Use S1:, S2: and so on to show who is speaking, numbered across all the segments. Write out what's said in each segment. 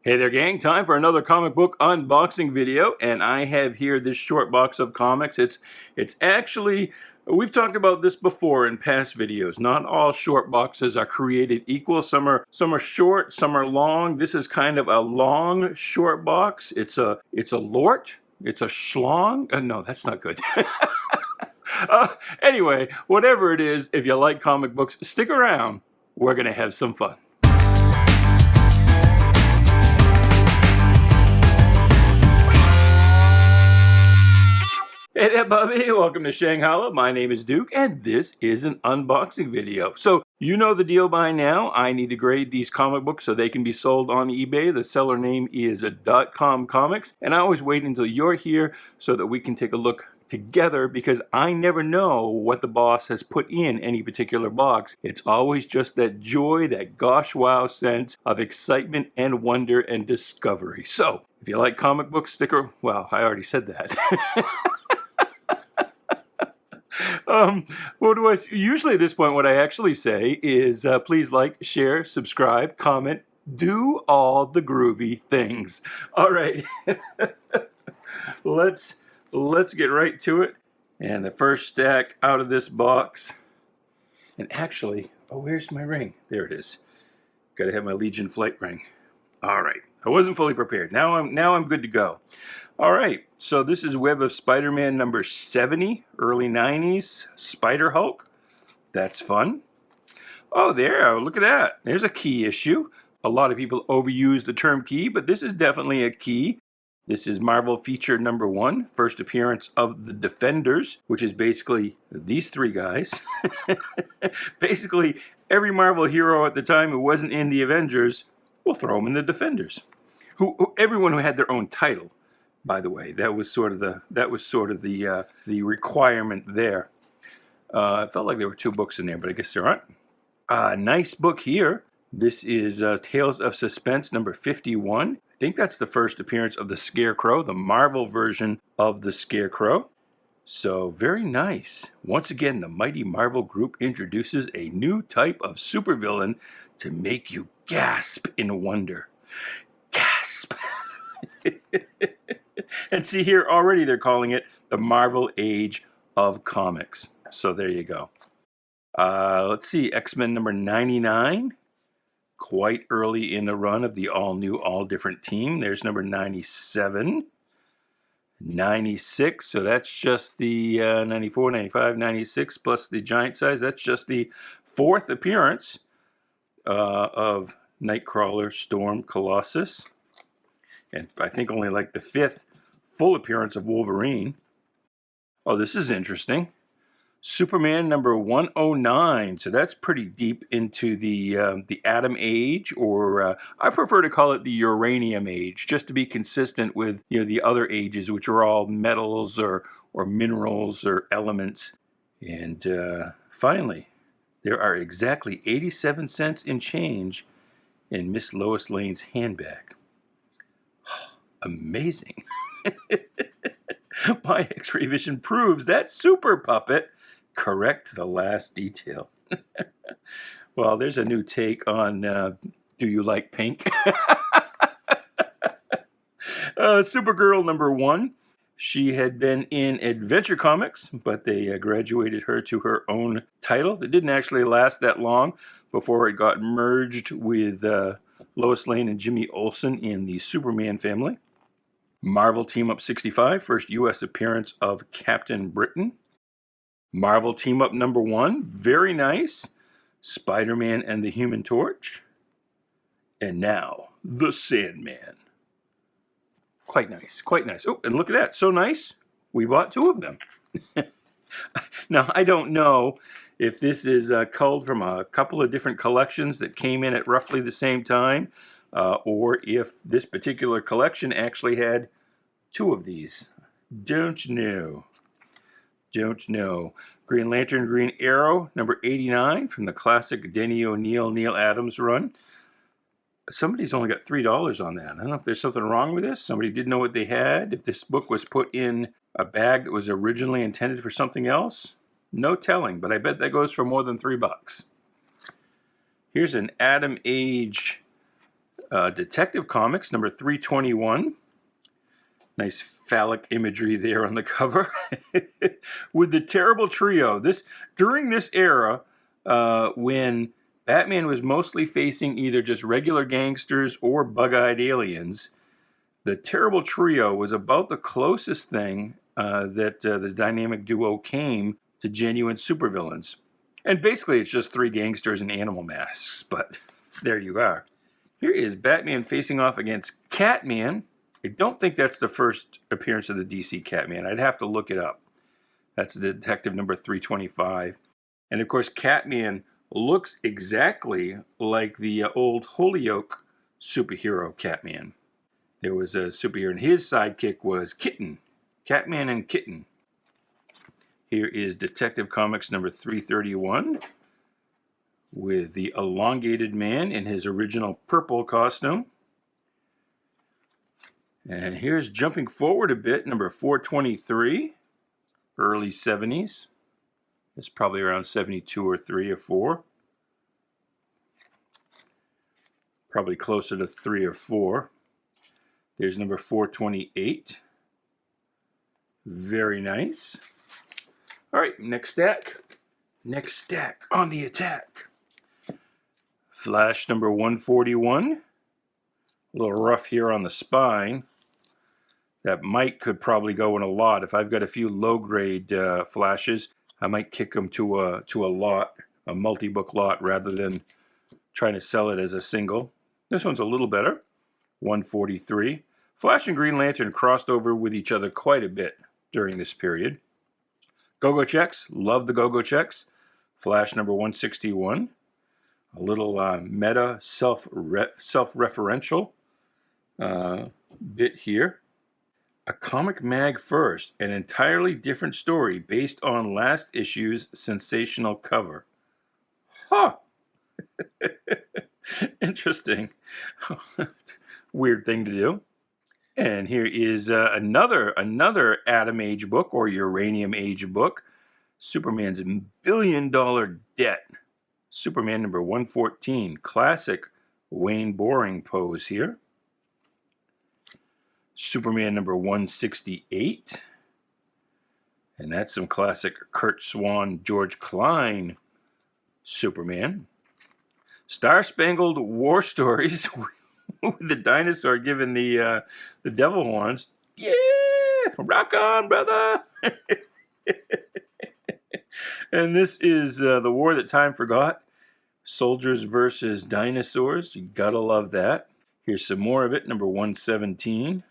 S1: Hey there gang, time for another comic book unboxing video, and I have here this short box of comics. It's actually, we've talked about this before in past videos. Not all short boxes are created equal. Some are short, some are long. This is kind of a long short box. It's a lort, it's a schlong. No, that's not good. Anyway, whatever it is, if you like comic books, stick around. We're gonna have some fun. Hey there, Bubby. Welcome to Shanghalla. My name is Duke, and this is an unboxing video. So, you know the deal by now. I need to grade these comic books so they can be sold on eBay. The seller name is .com Comics, and I always wait until you're here so that we can take a look together, because I never know what the boss has put in any particular box. It's always just that joy, that gosh wow sense of excitement and wonder and discovery. So, if you like comic books, well, I already said that. Usually at this point, what I actually say is please like, share, subscribe, comment, do all the groovy things. All right, let's get right to it. And the first stack out of this box, and actually, oh, where's my ring? There it is. Got to have my Legion flight ring. All right, I wasn't fully prepared. Now I'm good to go. All right, so this is Web of Spider-Man number 70, early 90s, Spider-Hulk. That's fun. Oh, there, look at that. There's a key issue. A lot of people overuse the term key, but this is definitely a key. This is Marvel feature number 1, first appearance of the Defenders, which is basically these three guys. Basically, every Marvel hero at the time who wasn't in the Avengers, we'll throw them in the Defenders. Everyone who had their own title. By the way, that was sort of the requirement there. It felt like there were 2 books in there, but I guess there aren't. Nice book here. This is Tales of Suspense number 51. I think that's the first appearance of the Scarecrow, the Marvel version of the Scarecrow. So very nice. Once again, the mighty Marvel group introduces a new type of supervillain to make you gasp in wonder. Gasp. And see here, already they're calling it the Marvel Age of Comics. So there you go. Let's see, X-Men number 99. Quite early in the run of the all-new, all-different team. There's number 97. 96, so that's just the 94, 95, 96 plus the giant size. That's just the 4th appearance of Nightcrawler, Storm, Colossus. And I think only like the 5th full appearance of Wolverine. Oh, this is interesting. Superman number 109. So that's pretty deep into the Atom Age, or I prefer to call it the Uranium Age, just to be consistent with the other ages, which are all metals or minerals or elements. And finally, there are exactly 87 cents in change in Miss Lois Lane's handbag. Amazing. My X-ray vision proves that Super Puppet correct the last detail. Well, there's a new take on Do You Like Pink? Supergirl number 1. She had been in Adventure Comics, but they graduated her to her own title. It didn't actually last that long before it got merged with Lois Lane and Jimmy Olsen in the Superman family. Marvel Team Up 65, first U.S. appearance of Captain Britain. Marvel Team Up number 1, very nice. Spider-Man and the Human Torch. And now, the Sandman. Quite nice, quite nice. Oh, and look at that, so nice. We bought 2 of them. Now, I don't know if this is culled from a couple of different collections that came in at roughly the same time, or if this particular collection actually had 2 of these. Don't know. Don't know. Green Lantern, Green Arrow, number 89, from the classic Denny O'Neil, Neil Adams run. Somebody's only got $3 on that. I don't know if there's something wrong with this. Somebody didn't know what they had. If this book was put in a bag that was originally intended for something else, no telling, but I bet that goes for more than $3. Here's an Atom Age Detective Comics, number 321. Nice phallic imagery there on the cover. With the terrible trio. During this era, when Batman was mostly facing either just regular gangsters or bug-eyed aliens, the terrible trio was about the closest thing that the dynamic duo came to genuine supervillains. And basically it's just three gangsters in animal masks, but there you are. Here is Batman facing off against Catman. I don't think that's the first appearance of the DC Catman. I'd have to look it up. That's Detective number 325. And of course, Catman looks exactly like the old Holyoke superhero Catman. There was a superhero, and his sidekick was Kitten. Catman and Kitten. Here is Detective Comics number 331 with the elongated man in his original purple costume. And here's jumping forward a bit, number 423, early 70s. It's probably around 72 or 3 or 4. Probably closer to 3 or 4. There's number 428. Very nice. All right, next stack. Next stack on the attack. Flash number 141. A little rough here on the spine. That could probably go in a lot. If I've got a few low-grade flashes, I might kick them to a lot, a multi-book lot, rather than trying to sell it as a single. This one's a little better. 143. Flash and Green Lantern crossed over with each other quite a bit during this period. Go-Go Checks. Love the Go-Go Checks. Flash number 161. A little meta self-referential bit here. A comic mag first, an entirely different story based on last issue's sensational cover. Huh. Interesting. Weird thing to do. And here is another Atom Age book, or Uranium Age book. Superman's $1 billion debt. Superman number 114. Classic Wayne Boring pose here. Superman number 168. And that's some classic Kurt Swan, George Klein Superman. Star-Spangled War Stories with the dinosaur giving the devil horns. Yeah! Rock on, brother! And this is The War That Time Forgot. Soldiers versus dinosaurs. You gotta love that. Here's some more of it. Number 117.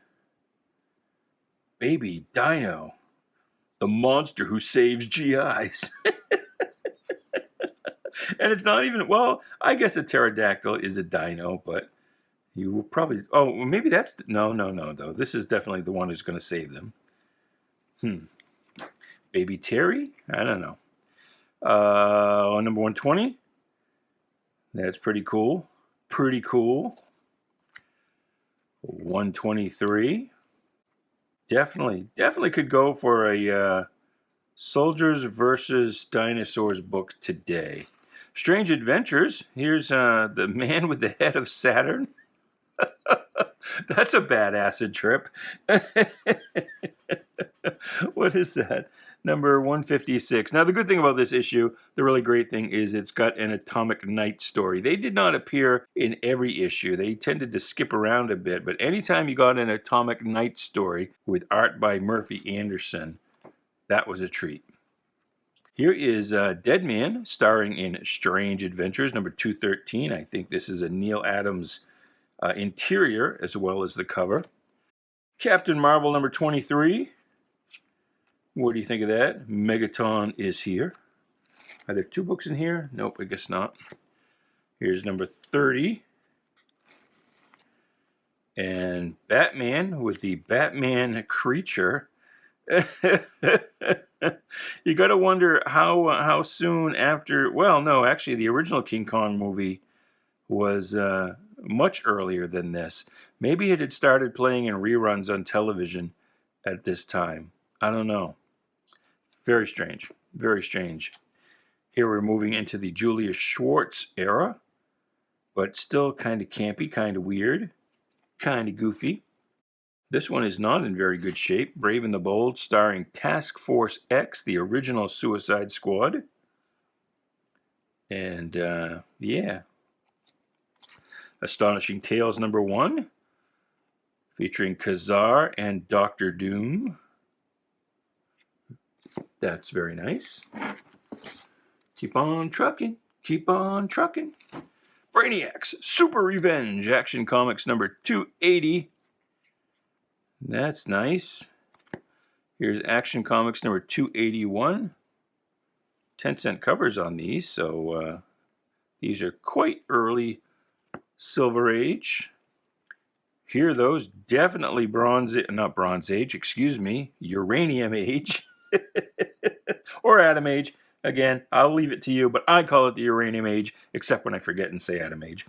S1: Baby Dino, the monster who saves GIs. And it's not even, well, I guess a pterodactyl is a dino, but you will probably, oh, maybe that's, no, though. This is definitely the one who's going to save them. Baby Terry? I don't know. Number 120. That's pretty cool. Pretty cool. 123. Definitely could go for a Soldiers versus Dinosaurs book today. Strange Adventures. Here's the man with the head of Saturn. That's a bad acid trip. What is that? Number 156. Now, the good thing about this issue, the really great thing, is it's got an Atomic Knight story. They did not appear in every issue. They tended to skip around a bit, but anytime you got an Atomic Knight story with art by Murphy Anderson, that was a treat. Here is Dead Man, starring in Strange Adventures, number 213. I think this is a Neil Adams interior as well as the cover. Captain Marvel, number 23. What do you think of that? Megaton is here. Are there 2 books in here? Nope, I guess not. Here's number 30. And Batman with the Batman creature. You got to wonder how soon after... Well, no, actually, the original King Kong movie was much earlier than this. Maybe it had started playing in reruns on television at this time. I don't know. Very strange. Very strange. Here we're moving into the Julius Schwartz era. but still kind of campy, kind of weird, kind of goofy. This one is not in very good shape. Brave and the Bold, starring Task Force X, the original Suicide Squad. And, yeah. Astonishing Tales #1, featuring Kazar and Dr. Doom. That's very nice. Keep on trucking. Keep on trucking. Brainiacs, Super Revenge, Action Comics #280. That's nice. Here's Action Comics #281. 10-cent covers on these, so these are quite early Silver Age. Here, those definitely not Bronze Age, excuse me, Uranium Age. Or Atom Age. Again, I'll leave it to you, but I call it the Uranium Age, except when I forget and say Atom Age.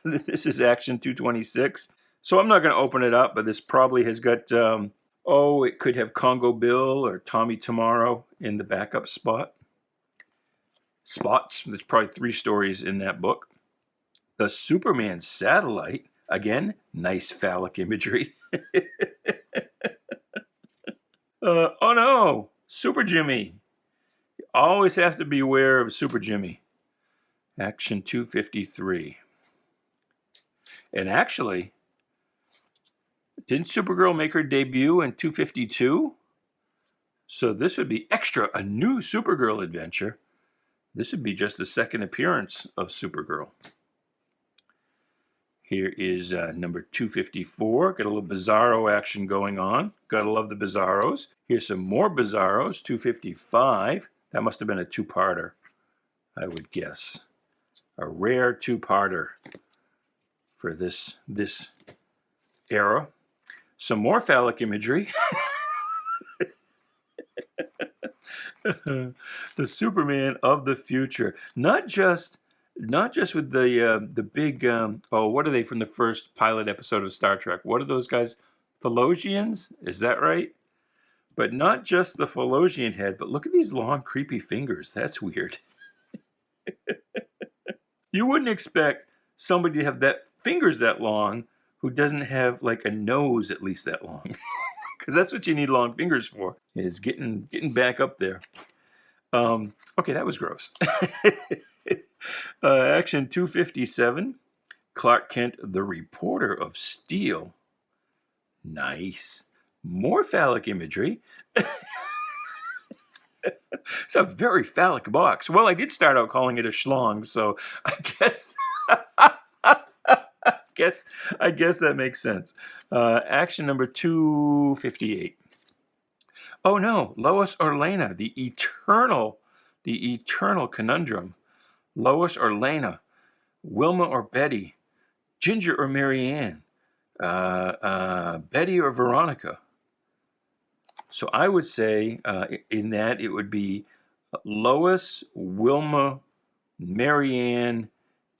S1: This is Action 226. So I'm not going to open it up, but this probably has got, it could have Congo Bill or Tommy Tomorrow in the backup spots. There's probably 3 stories in that book. The Superman Satellite. Again, nice phallic imagery. Oh no! Super Jimmy. You always have to be aware of Super Jimmy. Action 253. And actually, didn't Supergirl make her debut in 252? So this would be extra, a new Supergirl adventure. This would be just the second appearance of Supergirl. Here is number 254. Got a little Bizarro action going on. Gotta love the Bizarros. Here's some more Bizarros, 255. That must have been a 2-parter, I would guess. A rare 2-parter for this era. Some more phallic imagery. The Superman of the future. Not just with the big what are they from the first pilot episode of Star Trek? What are those guys? Phallosians? Is that right? But not just the Phallosian head, but look at these long creepy fingers. That's weird. You wouldn't expect somebody to have fingers that long who doesn't have like a nose at least that long. Because that's what you need long fingers for, is getting back up there. Okay, that was gross. Action 257. Clark Kent, the Reporter of Steel. Nice. More phallic imagery. It's a very phallic box. Well, I did start out calling it a schlong, so I guess I guess that makes sense. Action number 258. Oh no, Lois or Lena, the eternal conundrum. Lois or Lena, Wilma or Betty, Ginger or Marianne, Betty or Veronica. So I would say in that it would be Lois, Wilma, Marianne,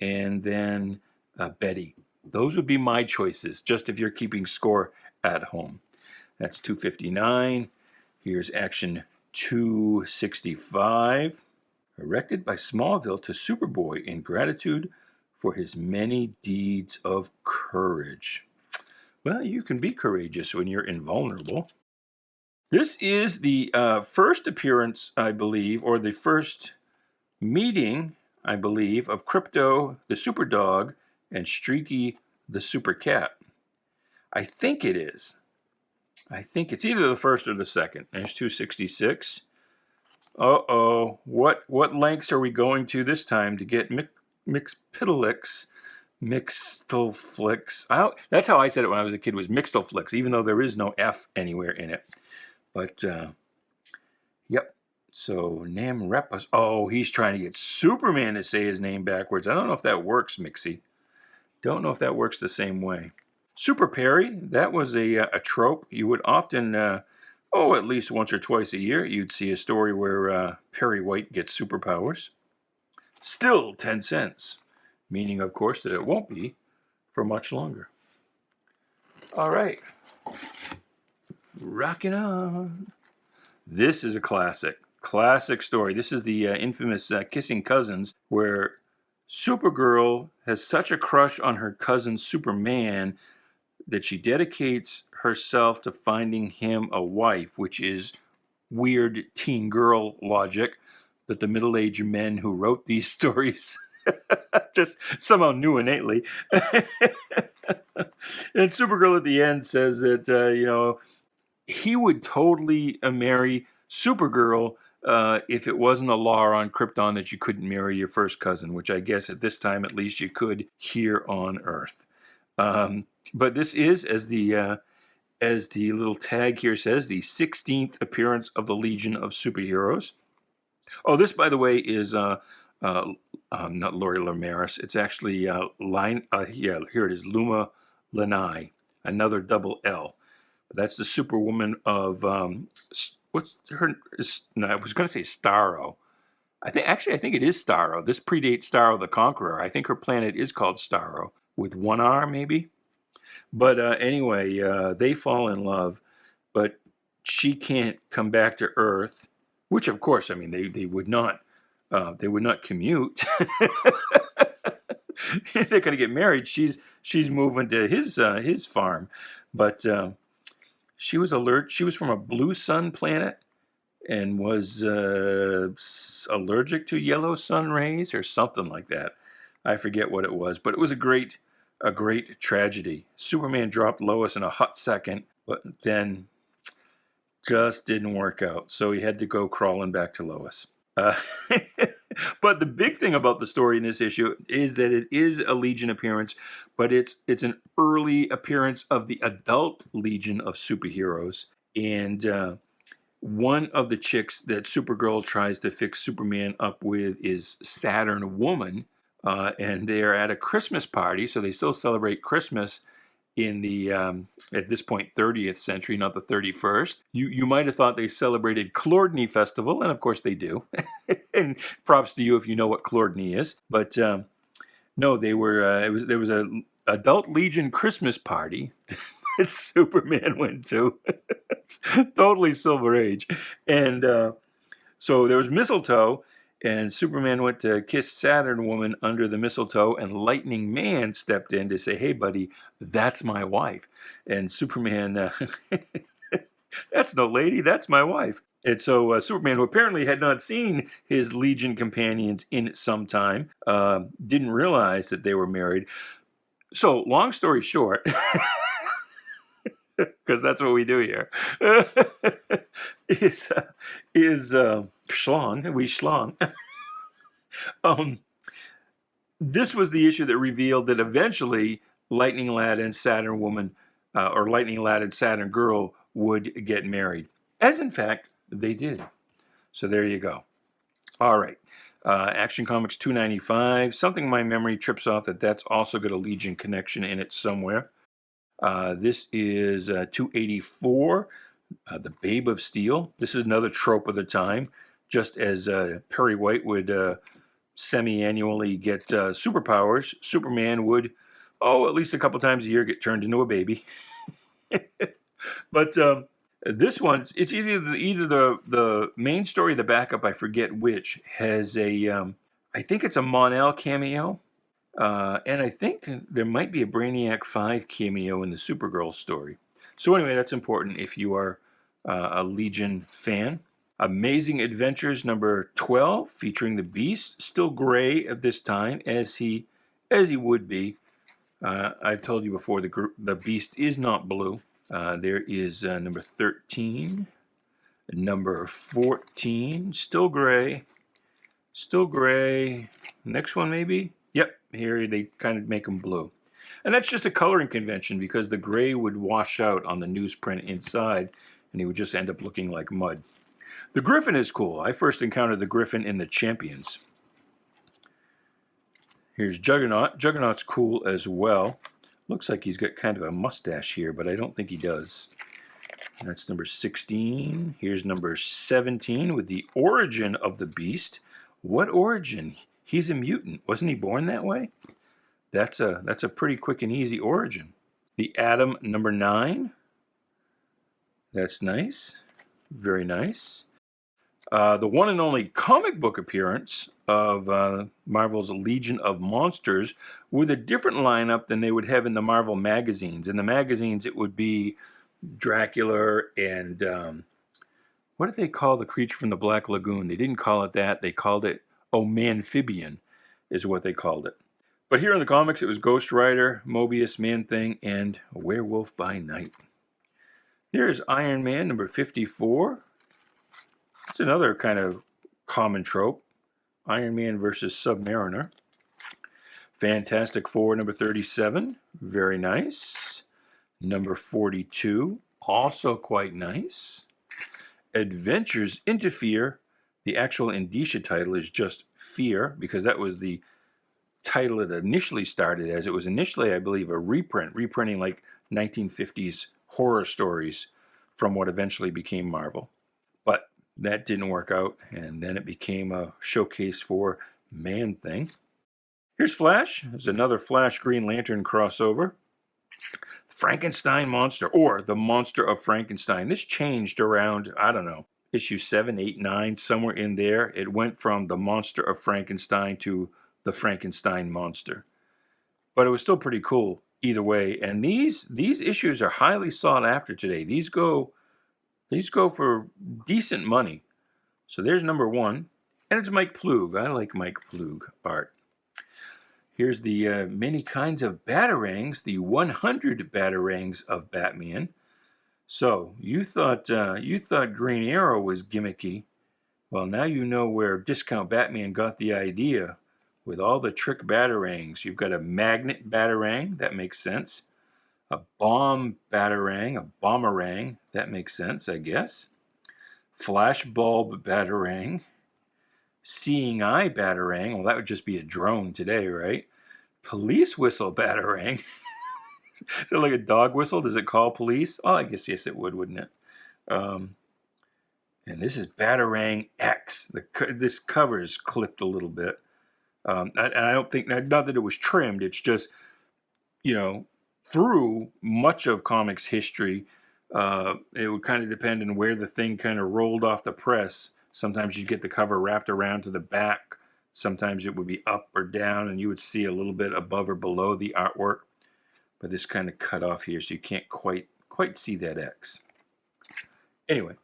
S1: and then Betty. Those would be my choices, just if you're keeping score at home. That's 259. Here's Action 265. Erected by Smallville to Superboy in gratitude for his many deeds of courage. Well, you can be courageous when you're invulnerable. This is the first appearance, I believe, or the first meeting, I believe, of Crypto, the Super Dog, and Streaky, the Super Cat. I think it is. I think it's either the first or the second. There's 266. Uh-oh. What lengths are we going to this time to get Mixpidolix? Mixtelflix. That's how I said it when I was a kid, was Mixtelflix, even though there is no F anywhere in it. But, yep. So, Nam Repas. Oh, he's trying to get Superman to say his name backwards. I don't know if that works, Mixie. Don't know if that works the same way. Super Perry, that was a trope. You would often, at least once or twice a year, you'd see a story where Perry White gets superpowers. Still 10 cents. Meaning, of course, that it won't be for much longer. All right. Rocking on. This is a classic story. This is the infamous Kissing Cousins, where Supergirl has such a crush on her cousin Superman that she dedicates herself to finding him a wife, which is weird teen girl logic that the middle-aged men who wrote these stories just somehow knew innately. And Supergirl at the end says that, he would totally marry Supergirl if it wasn't a law on Krypton that you couldn't marry your first cousin, which I guess at this time at least you could here on Earth. But this is, as the little tag here says, the 16th appearance of the Legion of Superheroes. Oh, this, by the way, is not Lori Lemaris. It's actually here it is, Luma Lanai, another double L. That's the Superwoman of what's her? No, I was going to say Starro. I think it is Starro. This predates Starro the Conqueror. I think her planet is called Starro with one R, maybe. But anyway, they fall in love, but she can't come back to Earth. Which, of course, I mean, they would not commute. They're going to get married. She's moving to his farm, but she was alert. She was from a blue sun planet and was allergic to yellow sun rays or something like that. I forget what it was, but it was a great tragedy. Superman dropped Lois in a hot second, but then just didn't work out. So he had to go crawling back to Lois. But the big thing about the story in this issue is that it is a Legion appearance, but it's an early appearance of the adult Legion of Superheroes. And one of the chicks that Supergirl tries to fix Superman up with is Saturn Woman. And they're at a Christmas party, so they still celebrate Christmas in the, at this point, 30th century, not the 31st. You might have thought they celebrated Clordney Festival, and of course they do. And props to you if you know what Clordney is. But no, they were. There was a adult Legion Christmas party that Superman went to. Totally Silver Age, and so there was mistletoe. And Superman went to kiss Saturn Woman under the mistletoe, and Lightning Man stepped in to say, "Hey, buddy, that's my wife." And Superman, "That's no lady, that's my wife." And so Superman, who apparently had not seen his Legion companions in some time, didn't realize that they were married. So, long story short, because that's what we do here, is schlong. We schlong. This was the issue that revealed that eventually Lightning Lad and Saturn Woman, or Lightning Lad and Saturn Girl, would get married. As in fact, they did. So there you go. All right. Action Comics 295. Something in my memory trips off that's also got a Legion connection in it somewhere. This is 284, The Babe of Steel. This is another trope of the time. Just as Perry White would semi-annually get superpowers, Superman would, at least a couple times a year, get turned into a baby. But this one, it's either the main story or the backup, I forget which, has a, I think it's a Mon-El cameo. And I think there might be a Brainiac 5 cameo in the Supergirl story. So anyway, that's important if you are a Legion fan. Amazing Adventures number 12, featuring the Beast, still gray at this time, as he would be. I've told you before, the Beast is not blue. There is number 13, number 14, still gray. Next one maybe? Yep, here they kind of make them blue. And that's just a coloring convention because the gray would wash out on the newsprint inside and he would just end up looking like mud. The Griffin is cool. I first encountered the Griffin in the Champions. Here's Juggernaut. Juggernaut's cool as well. Looks like he's got kind of a mustache here, but I don't think he does. That's number 16. Here's number 17 with the origin of the Beast. What origin? He's a mutant. Wasn't he born that way? That's a pretty quick and easy origin. The Atom number 9. That's nice. Very nice. The one and only comic book appearance of Marvel's Legion of Monsters with a different lineup than they would have in the Marvel magazines. In the magazines, it would be Dracula and what did they call the creature from the Black Lagoon? They didn't call it that. They called it, Manphibian is what they called it. But here in the comics, it was Ghost Rider, Mobius, Man-Thing, and Werewolf by Night. Here's Iron Man number 54. It's another kind of common trope. Iron Man versus Submariner. Fantastic Four number 37. Very nice. Number 42. Also quite nice. Adventures into Fear. The actual indicia title is just Fear, because that was the title it initially started as. It was initially, I believe, a reprinting like 1950s horror stories from what eventually became Marvel. But that didn't work out, and then it became a showcase for Man-Thing. Here's Flash. There's another Flash Green Lantern crossover. Frankenstein monster, or the Monster of Frankenstein. This changed around, I don't know, issue 7, 8, 9, somewhere in there. It went from the Monster of Frankenstein to the Frankenstein monster. But it was still pretty cool either way. And these issues are highly sought after today. These go for decent money. So there's number 1. And it's Mike Ploog. I like Mike Ploog art. Here's the many kinds of Batarangs, the 100 Batarangs of Batman. So you thought Green Arrow was gimmicky. Well, now you know where Discount Batman got the idea with all the trick Batarangs. You've got a magnet Batarang, that makes sense. A bomb Batarang, a bomberang, that makes sense, I guess. Flashbulb Batarang. Seeing Eye Batarang, well, that would just be a drone today, right? Police Whistle Batarang. Is it like a dog whistle? Does it call police? Oh, I guess yes, it would, wouldn't it? And this is Batarang X. This cover is clipped a little bit. And I don't think, not that it was trimmed, it's just, through much of comics history, it would kind of depend on where the thing kind of rolled off the press. Sometimes you'd get the cover wrapped around to the back. Sometimes it would be up or down, and you would see a little bit above or below the artwork. But this kind of cut off here, so you can't quite see that X. Anyway,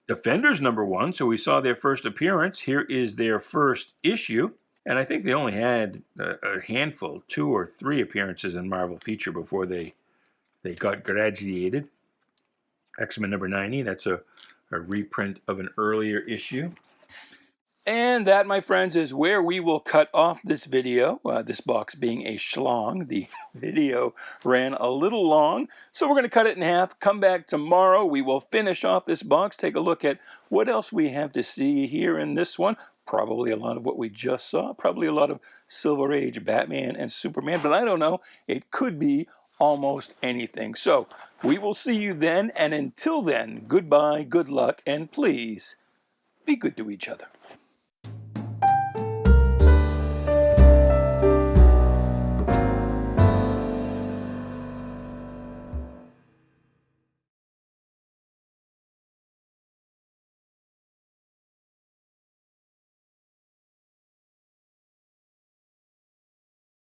S1: Defenders number 1. So we saw their first appearance. Here is their first issue. And I think they only had a handful, 2 or 3 appearances in Marvel Feature before they got graduated. X-Men number 90. That's a reprint of an earlier issue. And that, my friends, is where we will cut off this video. This box being a schlong. The video ran a little long, so we're going to cut it in half. Come back tomorrow. We will finish off this box, take a look at what else we have to see here in this one. Probably a lot of what we just saw. Probably a lot of Silver Age Batman and Superman, but I don't know. It could be almost anything. So we will see you then, and until then, goodbye, good luck, and please be good to each other.